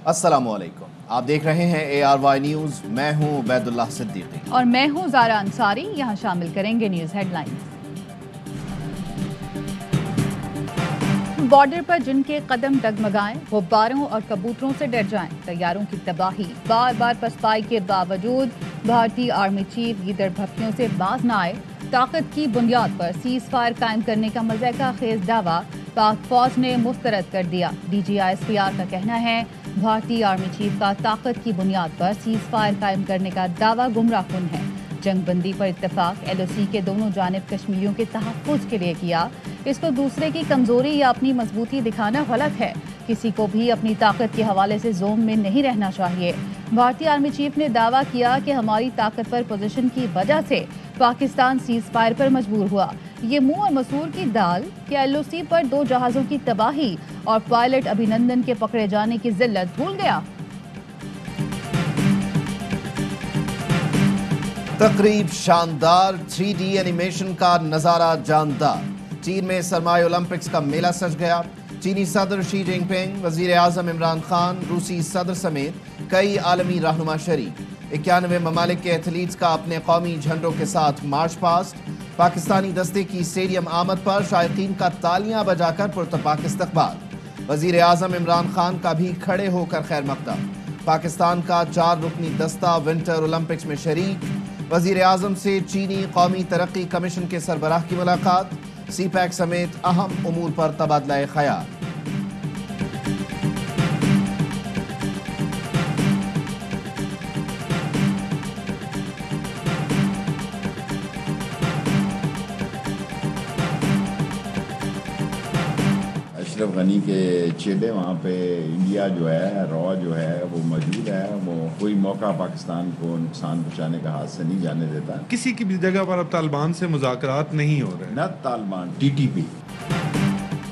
अस्सलामुअलैकुम, आप देख रहे हैं ARY न्यूज़। मैं हूं उबैदुल्लाह सिद्दीकी और मैं हूं ज़ारा अंसारी। यहाँ शामिल करेंगे न्यूज़ हेडलाइंस। बॉर्डर पर जिनके कदम डगमगाएं वो बारों और कबूतरों से डर जाएं। तैयारों की तबाही, बार बार पसपाई के बावजूद भारतीय आर्मी चीफ गीदड़ भक्तियों से बाज न आए। ताकत की बुनियाद पर सीज फायर कायम करने का मज़ाक़ा खेज दावा पाक फौज ने मुस्तरद कर दिया। DGISPR का कहना है भारतीय आर्मी चीफ का ताकत की बुनियाद पर सीज फायर कायम करने का दावा गुमराहकुन है। जंग बंदी पर इत्तेफाक LOC के दोनों जानिब कश्मीरियों के तहफ़्फ़ुज़ के लिए किया। इसको दूसरे की कमज़ोरी या अपनी मजबूती दिखाना गलत है। किसी को भी अपनी ताकत के हवाले से जोन में नहीं रहना चाहिए। भारतीय आर्मी चीफ ने दावा किया कि हमारी ताकतवर पोजीशन की वजह से पाकिस्तान सीज फायर पर मजबूर हुआ। ये मुंह और मसूर की दाल कि LOC पर 2 जहाज़ों की तबाही और पायलट अभिनंदन के पकड़े जाने की जिल्लत भूल गया। तकरीब शानदार, 3D एनिमेशन का नज़ारा जानदार। चीन में सरमाए ओलंपिक्स का मेला सज गया। चीनी सदर शी जिनपिंग, वज़ीर आज़म इमरान खान, रूसी सदर समेत कई आलमी रहनुमा शरीक। 91 ममालिक के एथलीट्स का अपने कौमी झंडों के साथ मार्च पास्ट। पाकिस्तानी दस्ते की स्टेडियम आमद पर शायकीन का तालियां बजाकर पुरतपाक इस्तकबाल। वज़ीर आज़म इमरान खान का भी खड़े होकर खैर मकदम। पाकिस्तान का 4 रुकनी दस्ता विंटर ओलंपिक्स में शरीक। वज़ीर आज़म से चीनी कौमी तरक्की कमीशन के सरबराह की मुलाकात। CPEC समेत अहम उमूर पर तबादला ख्याल। अशरफ गनी के चेले वहाँ पे इंडिया जो है रॉ जो है वो मौजूद है। वो कोई मौका पाकिस्तान को नुकसान पहुँचाने का हाथ से नहीं जाने देता। किसी की भी जगह पर अब तालिबान से मुज़ाकरात नहीं हो रहे। न तालिबान,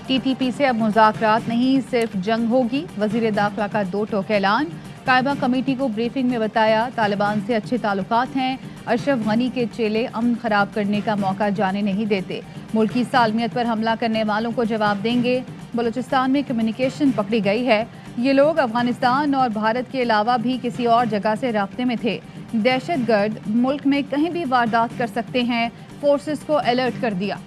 TTP से अब मुज़ाकरात नहीं, सिर्फ जंग होगी। वज़ीर दाखिला का 2 टोक ऐलान। कायमा कमेटी को ब्रीफिंग में बताया तालिबान से अच्छे ताल्लुकात हैं। अशरफ गनी के चेले अमन खराब करने का मौका जाने नहीं देते। मुल्की सालमियत पर हमला करने वालों को जवाब देंगे। बलूचिस्तान में कम्युनिकेशन पकड़ी गई है। ये लोग अफगानिस्तान और भारत के अलावा भी किसी और जगह से राब्ते में थे। दहशतगर्द मुल्क में कहीं भी वारदात कर सकते हैं। फोर्सेस को अलर्ट कर दिया।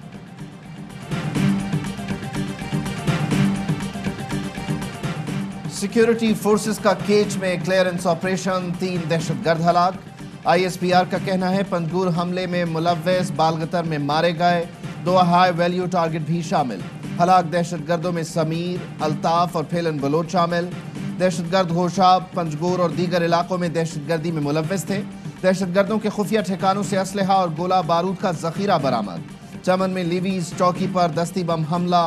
सिक्योरिटी फोर्सेस का केच में क्लियरेंस ऑपरेशन, 3 दहशतगर्द हलाक। ISPR का कहना है पंजगुर हमले में मुलव्वस बालगतर में मारे गए। 2 हाई वैल्यू टारगेट भी शामिल। हलाक दहशतगर्दों में समीर, अल्ताफ और फेलन बलोच शामिल। दहशतगर्द गोशाब, पंजगुर और दीगर इलाकों में दहशतगर्दी में मुलव्वस थे। दहशतगर्दों के खुफिया ठिकानों से असलहा और गोला बारूद का जखीरा बरामद। चमन में लिवीज चौकी पर दस्ती बम हमला,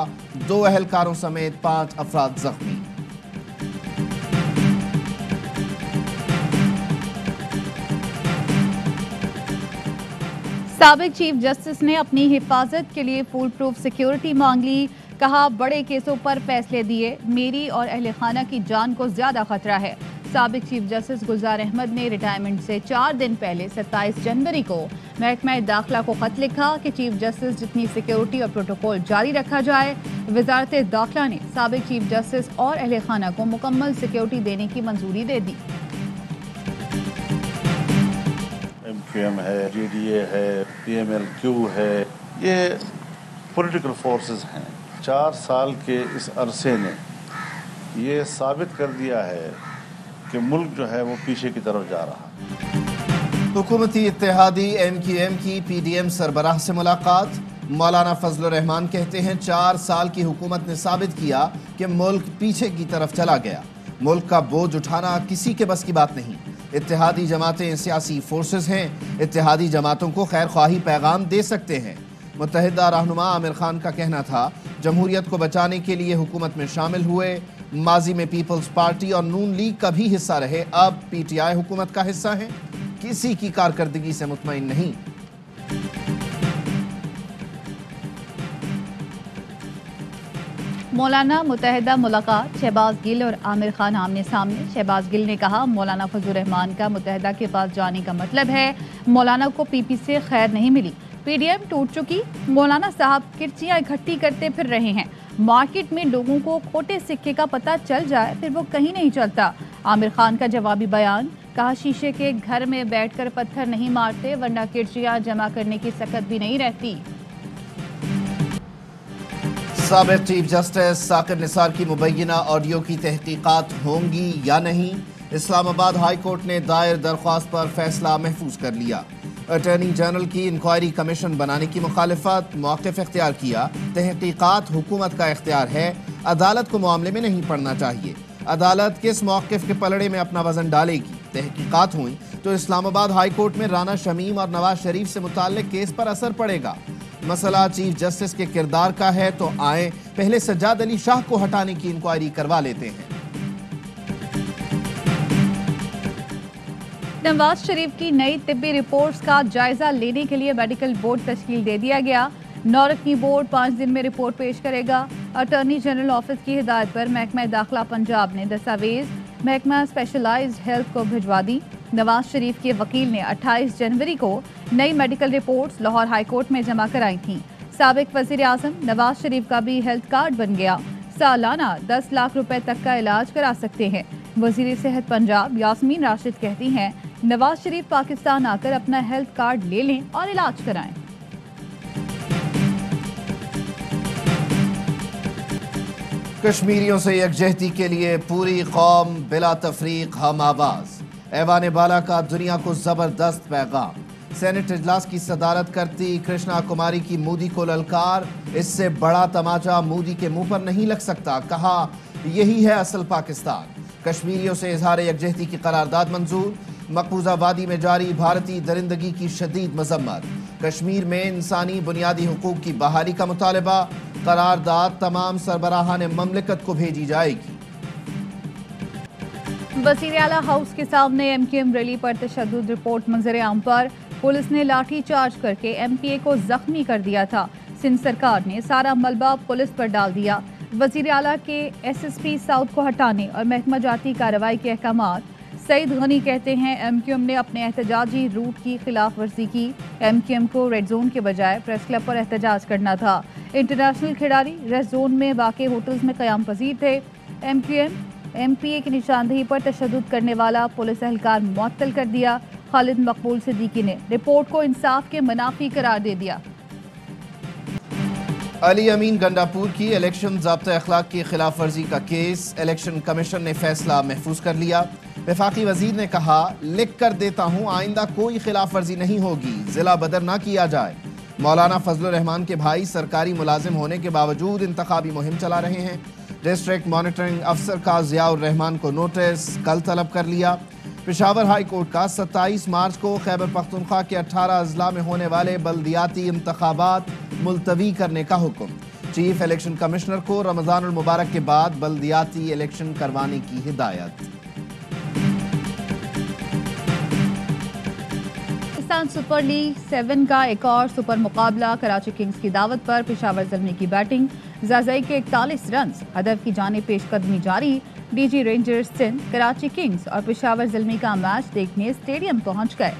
2 अहलकारों समेत 5 अफराद जख्मी। साबिक चीफ जस्टिस ने अपनी हिफाजत के लिए फुल प्रूफ सिक्योरिटी मांग ली। कहा बड़े केसों पर फैसले दिए, मेरी और अहले खाना की जान को ज्यादा खतरा है। साबिक चीफ जस्टिस गुलजार अहमद ने रिटायरमेंट से 4 दिन पहले 27 जनवरी को महकमा दाखिला को खत लिखा कि चीफ जस्टिस जितनी सिक्योरिटी और प्रोटोकॉल जारी रखा जाए। वजारत दाखिला ने साबिक चीफ जस्टिस और अहले खाना को मुकम्मल सिक्योरिटी देने की मंजूरी दे दी। MQM है, GDA है, PMLQ है, ये पॉलिटिकल फोर्सेस हैं। 4 साल के इस अरसे ने ये साबित कर दिया है कि मुल्क जो है वो पीछे की तरफ जा रहा है। हुकूमती इत्तेहादी MQM की PDM सरबराह से मुलाकात। मौलाना फजलुर रहमान कहते हैं 4 साल की हुकूमत ने साबित किया कि मुल्क पीछे की तरफ चला गया। मुल्क का बोझ उठाना किसी के बस की बात नहीं। इत्तेहादी जमातें सियासी फोर्सेस हैं। इत्तेहादी जमातों को खैर ख्वाही पैगाम दे सकते हैं। मुत्तहिदा रहनुमा आमिर खान का कहना था जमहूरियत को बचाने के लिए हुकूमत में शामिल हुए। माजी में पीपल्स पार्टी और नून लीग का भी हिस्सा रहे, अब PTI हुकूमत का हिस्सा है। किसी की कारकर्दगी से मुतमईन नहीं। मौलाना मुत्तहिदा मुलाकात। शहबाज गिल और आमिर खान आमने सामने। शहबाज गिल ने कहा मौलाना फजलुर रहमान का मुत्तहिदा के पास जाने का मतलब है मौलाना को PP से खैर नहीं मिली। PDM टूट चुकी। मौलाना साहब किर्चियाँ इकट्ठी करते फिर रहे हैं। मार्केट में लोगों को खोटे सिक्के का पता चल जाए फिर वो कहीं नहीं चलता। عامر خان کا جوابی بیان، کہا شیشے کے گھر میں بیٹھ کر پتھر نہیں مارتے ورنہ کرچیاں جمع کرنے کی سکت بھی نہیں رہتی۔ سابق چیف جسٹس ثاقب نثار کی مبینہ آڈیو کی تحقیقات ہوں گی یا نہیں؟ اسلام آباد ہائی کورٹ نے دائر درخواست پر فیصلہ محفوظ کر لیا۔ اٹارنی جنرل کی انکوائری کمیشن بنانے کی مخالفت، موقف اختیار کیا۔ تحقیقات حکومت کا اختیار ہے، عدالت کو معاملے میں نہیں پڑنا چاہیے۔ عدالت کس موقف کے پلڑے میں اپنا وزن ڈالے گی؟ تحقیقات ہوئیں تو اسلام آباد ہائی کورٹ میں رانا شمیم اور نواز شریف سے متعلق کیس پر اثر پڑے گا۔ مسئلہ چیف جسٹس کے کردار کا ہے تو آئیں پہلے سجاد علی شاہ کو ہٹانے کی انکوائری کروا لیتے ہیں۔ نواز شریف کی نئی طبی رپورٹس کا جائزہ لینے کے لیے میڈیکل بورڈ تشکیل دے دیا گیا۔ 9 رکنی بورڈ 5 دن میں رپورٹ پیش کرے گا۔ اٹارنی جنرل آفس کی ہدایت پر محکمہ داخلہ پنجاب نے دستاویز محکمہ اسپیشلائزڈ ہیلتھ کو بھجوا دی۔ نواز شریف کے وکیل نے 28 جنوری کو نئی medical reports Lahore high court میں جمع کرائی تھیں۔ سابق وزیر اعظم نواز شریف کا بھی ہیلتھ کارڈ بن گیا، سالانہ 10 لاکھ روپے تک کا علاج کرا سکتے ہیں۔ وزیر صحت پنجاب یاسمین راشد کہتی ہیں نواز شریف پاکستان آ کر اپنا ہیلتھ کارڈ لے لیں اور علاج کرائیں۔ کشمیریوں سے یکجہتی کے لیے پوری قوم بلا تفریق ہم آواز، ایوان بالا کا دنیا کو زبردست پیغام۔ سینٹ اجلاس کی صدارت کرتی کرشنا کماری کی مودی کو للکار، اس سے بڑا تماچا مودی کے منہ پر نہیں لگ سکتا، کہا یہی ہے اصل پاکستان۔ کشمیریوں سے اظہار یکجہتی کی قرارداد منظور، مقبوضہ وادی میں جاری بھارتی درندگی کی شدید مذمت، کشمیر میں انسانی بنیادی حقوق کی بحالی کا مطالبہ، قرارداد تمام سربراہان مملکت کو بھیجی جائے گی۔ وزیر اعلیٰ ہاؤس کے سامنے ایم کیو ایم ریلی پر تشدد رپورٹ منظر عام پر، پولیس نے لاٹھی چارج کر کے ایم پی اے کو زخمی کر دیا تھا۔ سندھ سرکار نے سارا ملبہ پولیس پر ڈال دیا۔ وزیر اعلیٰ کے ایس ایس پی ساؤتھ کو ہٹانے اور محکمہ جاتی کارروائی کے احکامات۔ سعید غنی کہتے ہیں ایم کیو ایم نے اپنے احتجاجی روٹ کی خلاف ورزی کی، ایم کیو ایم کو ریڈ زون کے بجائے پریس کلب پر احتجاج کرنا تھا۔ انٹرنیشنل کھلاڑی ریڈ زون میں واقع ہوٹلز میں قیام پذیر تھے۔ ایم کیو ایم پی اے کی نشاندہی پر تشدد کرنے والا پولیس اہلکار معطل کر دیا۔ خالد مقبول صدیقی نے رپورٹ کو انصاف کے منافی قرار دے دیا۔ علی امین گنڈاپور کی الیکشن ضابطہ اخلاق کی خلاف ورزی کا کیس، الیکشن کمیشن نے فیصلہ محفوظ کر لیا۔ وفاقی وزیر نے کہا لکھ کر دیتا ہوں آئندہ کوئی خلاف ورزی نہیں ہوگی، ضلع بدر نہ کیا جائے۔ مولانا فضل الرحمان کے بھائی سرکاری ملازم ہونے کے باوجود انتخابی مہم چلا رہے ہیں۔ ڈسٹرکٹ مانیٹرنگ افسر کا ضیاء الرحمان کو نوٹس کل طلب کر لیا۔ پشاور ہائی کورٹ کا 27 مارچ کو خیبر پختونخوا کے 18 اضلاع میں ہونے والے بلدیاتی انتخابات ملتوی کرنے کا حکم، چیف الیکشن کمشنر کو رمضان المبارک کے بعد بلدیاتی الیکشن کروانے کی ہدایت۔ پاکستان سپر لیگ 7 کا ایک اور سپر مقابلہ، کراچی کنگز کی دعوت پر پشاور زلمی کی بیٹنگ، زازئی کے 41 رنز، ہدف کی جانب پیش قدمی جاری۔ D G rangers Sindh Karachi Kings اور پشاور زلمی کا میچ دیکھنے اسٹیڈیم پہنچ گئے۔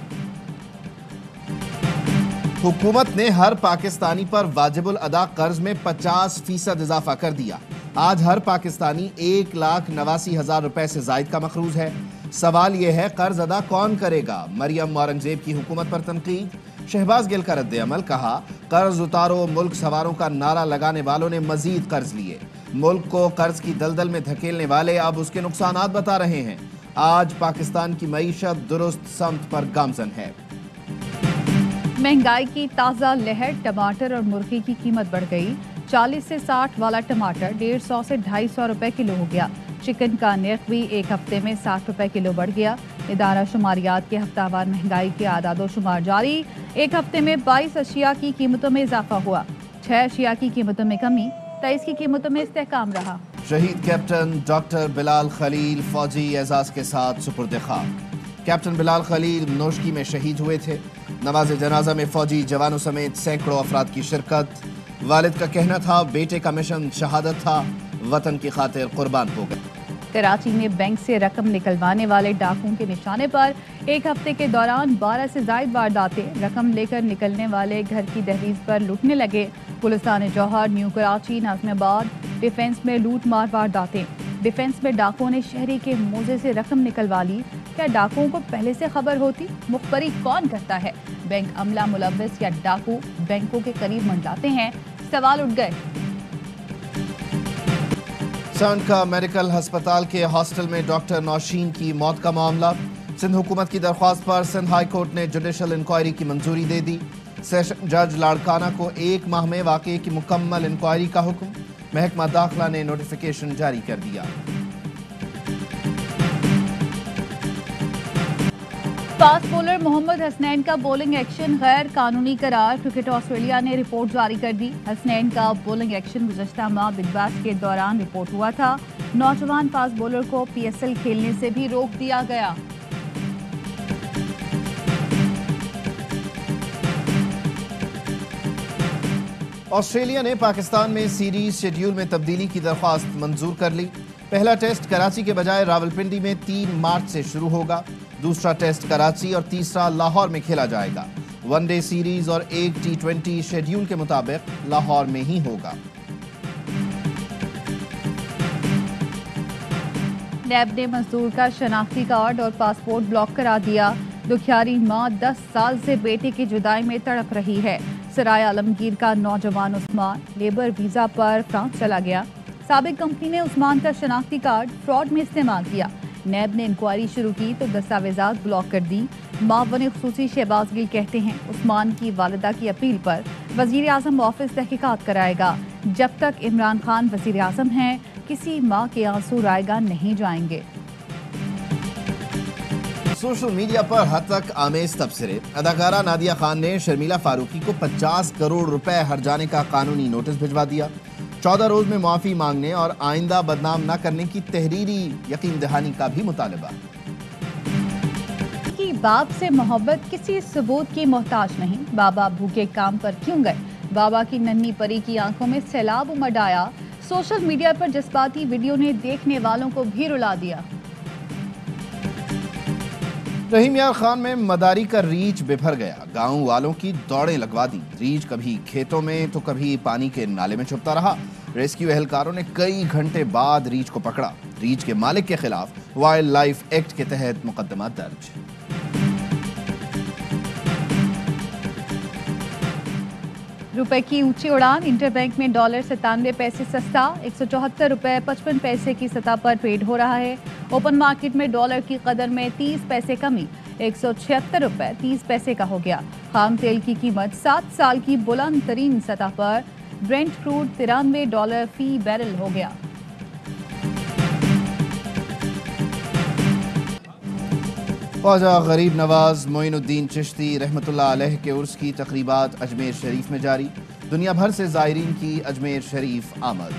حکومت نے ہر پاکستانی پر واجب الادا قرض میں 50% اضافہ کر دیا۔ آج ہر پاکستانی 1,89,000 روپے سے زائد کا مقروض ہے۔ سوال یہ ہے قرض ادا کون کرے گا؟ مریم اورنگزیب کی حکومت پر تنقید، شہباز گل کا رد عمل، کہا قرض اتارو ملک سواروں کا نعرہ لگانے والوں نے مزید قرض لیے، ملک کو قرض کی دلدل میں دھکیلنے والے اب اس کے نقصانات بتا رہے ہیں۔ آج پاکستان کی معیشت درست سمت پر گامزن ہے۔ مہنگائی کی تازہ لہر، ٹماٹر اور مرغی کی قیمت بڑھ گئی۔ 40 سے 60 والا ٹماٹر 150 سے 250 روپے کلو ہو گیا۔ چکن کا نرخ بھی ایک ہفتے میں 60 روپے کلو بڑھ گیا۔ ادارہ شماریات کے ہفتہ وار مہنگائی کے اعداد و شمار جاری۔ ایک ہفتے میں 22 اشیاء کی قیمتوں میں اضافہ ہوا، 6 اشیاء کی قیمتوں میں کمی، 23 کی قیمتوں میں استحکام رہا۔ شہید کیپٹن ڈاکٹر بلال خلیل فوجی اعزاز کے ساتھ سپرد خاک۔ کیپٹن بلال خلیل نوشکی میں شہید ہوئے تھے۔ نماز جنازہ میں فوجی جوانوں سمیت سینکڑوں افراد کی شرکت۔ والد کا کہنا تھا بیٹے کا مشن شہادت تھا، وطن کی خاطر قربان ہو گئے۔ کراچی میں بینک سے رقم نکلوانے والے ڈاکوؤں کے نشانے پر ایک ہفتے کے دوران 12 سے زائد وارداتیں، رقم لے کر نکلنے والے گھر کی دہلیز پر لوٹنے لگے۔ پولیس تھانے جوہر، نیو کراچی، ناظم آباد، ڈیفنس میں لوٹ مار وارداتیں۔ डिफेंस में डाकुओं ने शहरी के मोजे से रकम निकलवा ली। क्या डाकुओं को पहले से खबर होती? मुखबरी कौन करता है? बैंक अमला मुलव्विस या डाकू बैंकों के करीब मंडलाते हैं? सवाल उठ गए। संड का मेडिकल अस्पताल के हॉस्टल में डॉक्टर नौशीन की मौत का मामला। सिंध हुकूमत की दरख्वास्त पर सिंध हाई कोर्ट ने जुडिशल इंक्वायरी की मंजूरी दे दी। सेशन जज लाड़काना को 1 माह में वाक़े की मुकम्मल इंक्वायरी का हुक्म। महकमा दाखिला ने नोटिफिकेशन जारी कर दिया। फास्ट बॉलर मोहम्मद हसनैन का बॉलिंग एक्शन गैर कानूनी करार। क्रिकेट ऑस्ट्रेलिया ने रिपोर्ट जारी कर दी। हसनैन का बॉलिंग एक्शन गुज़श्ता माह बिग बैश के दौरान रिपोर्ट हुआ था। नौजवान फास्ट बॉलर को PSL खेलने से भी रोक दिया गया। ऑस्ट्रेलिया ने पाकिस्तान में सीरीज शेड्यूल में तब्दीली की दरख्वास्त मंजूर कर ली। पहला टेस्ट कराची के बजाय रावलपिंडी में 3 मार्च से शुरू होगा। दूसरा टेस्ट कराची और तीसरा लाहौर में खेला जाएगा। वनडे सीरीज और 1 T20 शेड्यूल के मुताबिक लाहौर में ही होगा। नैब ने मजदूर का शनाख्ती कार्ड और पासपोर्ट ब्लॉक करा दिया। दुखियारी मां 10 साल से बेटे की जुदाई में तड़प रही है। सराय आलमगीर का नौजवान उस्मान लेबर वीजा पर फ्रांस चला गया। साबिक कंपनी ने उस्मान का शनाख्ती कार्ड फ्रॉड में इस्तेमाल किया। नैब ने इंक्वायरी शुरू की तो दस्तावेजात ब्लॉक कर दी। मावन खुसूसी शहबाज गिल कहते हैं उस्मान की वालिदा की अपील पर वजीर आजम ऑफिस तहकीकात कराएगा। जब तक इमरान खान वजीर आजम हैं किसी माँ के आंसू रायगा नहीं जाएंगे। सोशल मीडिया पर हद तक आमेज तबसरे। अदाकारा नादिया खान ने शर्मिला फारूकी को 50 करोड़ रुपए हर्जाने का कानूनी नोटिस भिजवा दिया। 14 रोज में माफी मांगने और आइंदा बदनाम न करने की तहरीरी यकीन दहानी का भी मुतालबा। कि बाप से मोहब्बत किसी सबूत की मोहताज नहीं। बाबा भूखे काम पर क्यों गए? बाबा की नन्ही परी की आंखों में सैलाब उमड़ आया। सोशल मीडिया पर जज्बाती वीडियो ने देखने वालों को भी रुला दिया। रहीम यार खान में मदारी का रीछ बिफर गया। गांव वालों की दौड़ें लगवा दी। रीछ कभी खेतों में तो कभी पानी के नाले में छुपता रहा। रेस्क्यू एहलकारों ने कई घंटे बाद रीछ को पकड़ा। रीछ के मालिक के खिलाफ वाइल्ड लाइफ एक्ट के तहत मुकदमा दर्ज। रुपए की ऊंची उड़ान। इंटरबैंक में $97 सस्ता। 174 रुपए 55 पैसे की सतह पर ट्रेड हो रहा है। ओपन मार्केट में डॉलर की कदर में 30 पैसे कमी। 176 रुपए 30 पैसे का हो गया। खाम तेल की कीमत 7 साल की बुलंद तरीन सतह पर। ब्रेंट क्रूड $93 फी बैरल हो गया। ख्वाजा गरीब नवाज मोइनुद्दीन चिश्ती रहमतुल्लाह अलैह के उर्स की तकरीबात अजमेर शरीफ में जारी। दुनिया भर से ज़ायरीन की अजमेर शरीफ आमद।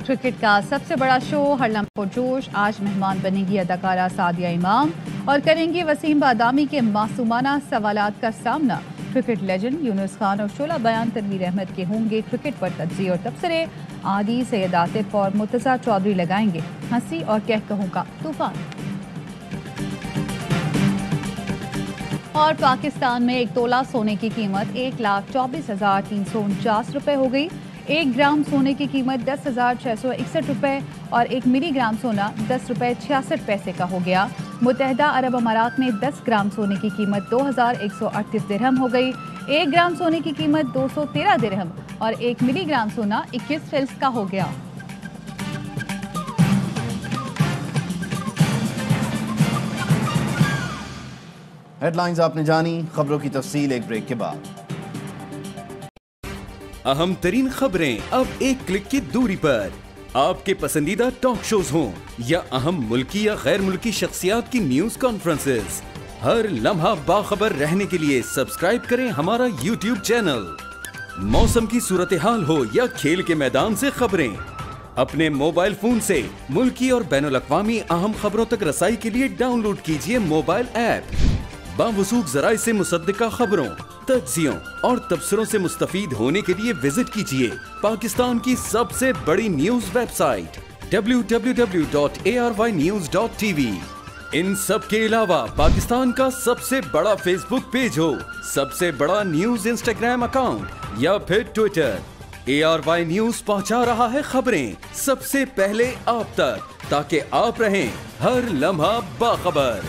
क्रिकेट का सबसे बड़ा शो हरलम पुरजोश। आज मेहमान बनेगी अदाकारा सादिया इमाम और करेंगी वसीम बादामी के मासूमाना सवालात का सामना। क्रिकेट लेजेंड यूनुस खान और शोला बयान तनवीर अहमद के होंगे क्रिकेट पर तज्ज़िये और तबसरे। आदि सैयद आतिफ और मुर्तज़ा चौधरी लगाएंगे हंसी और कहकहों का तूफान। और पाकिस्तान में 1 तोला सोने की कीमत 1,24,349 रुपए हो गई। 1 ग्राम सोने की कीमत 10,661 रुपए और 1 मिलीग्राम सोना 10 रुपए 66 पैसे का हो गया। मुत्तहदा अरब अमारात में 10 ग्राम सोने की कीमत 2,138 दिरहम हो गई। 1 ग्राम सोने की कीमत 213 दिरहम और 1 मिलीग्राम सोना 21 फिल्स का हो गया। हेडलाइंस आपने जानी। खबरों की तफसील एक ब्रेक के बाद। अहम तरीन खबरें अब एक क्लिक की दूरी पर। आपके पसंदीदा टॉक शोज हों या अहम मुल्की या गैर मुल्की शख्सियात की न्यूज कॉन्फ्रेंसेस, हर लम्हा बाखबर रहने के लिए सब्सक्राइब करें हमारा YouTube चैनल। मौसम की सूरत हाल हो या खेल के मैदान से खबरें, अपने मोबाइल फोन से मुल्की और बैनुल अक़वामी अहम खबरों तक रसाई के लिए डाउनलोड कीजिए मोबाइल ऐप। बावसूख ज़राए से मुसद्दिका खबरों, तज्ज़ियों और तबसरों से मुस्तफीद होने के लिए विजिट कीजिए पाकिस्तान की सबसे बड़ी न्यूज वेबसाइट www.arYnews.tv। इन सब के अलावा पाकिस्तान का सबसे बड़ा फेसबुक पेज हो, सबसे बड़ा न्यूज इंस्टाग्राम अकाउंट या फिर ट्विटर, ARY نیوز پہنچا رہا ہے خبریں سب سے پہلے آپ تک، تاکہ آپ رہیں ہر لمحہ باخبر۔